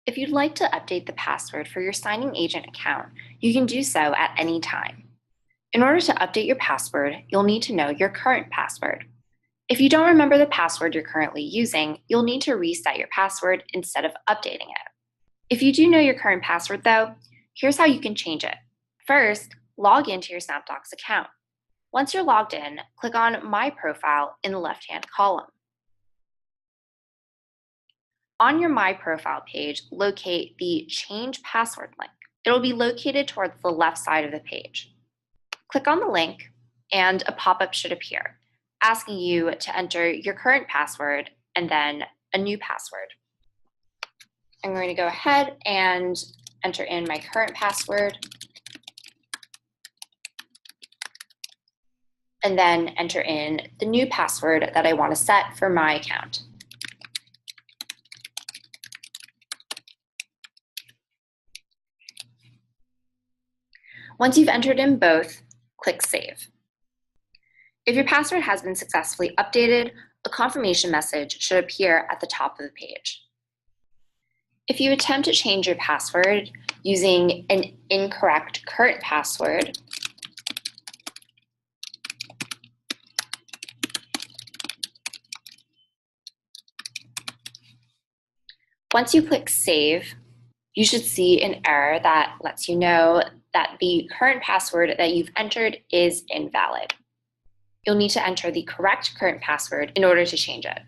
If you'd like to update the password for your signing agent account, you can do so at any time. In order to update your password, you'll need to know your current password. If you don't remember the password you're currently using, you'll need to reset your password instead of updating it. If you do know your current password though, here's how you can change it. First, log into your Snapdocs account. Once you're logged in, click on My Profile in the left-hand column. On your My Profile page, locate the Change Password link. It'll be located towards the left side of the page. Click on the link and a pop-up should appear, asking you to enter your current password and then a new password. I'm going to go ahead and enter in my current password and then enter in the new password that I want to set for my account. Once you've entered in both, click Save. If your password has been successfully updated, a confirmation message should appear at the top of the page. If you attempt to change your password using an incorrect current password, once you click Save, you should see an error that lets you know that the current password that you've entered is invalid. You'll need to enter the correct current password in order to change it.